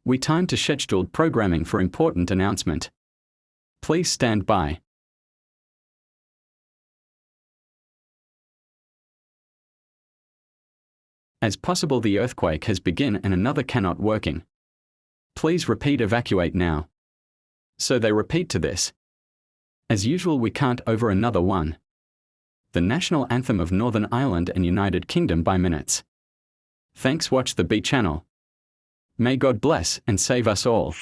We time to scheduled programming for important announcement. Please stand by. As possible the earthquake has begun and another cannot working. Please repeat evacuate now. So they repeat to this. As usual we can't over another one. The national anthem of Northern Ireland and United Kingdom by minutes. Thanks watch the B channel. May God bless and save us all.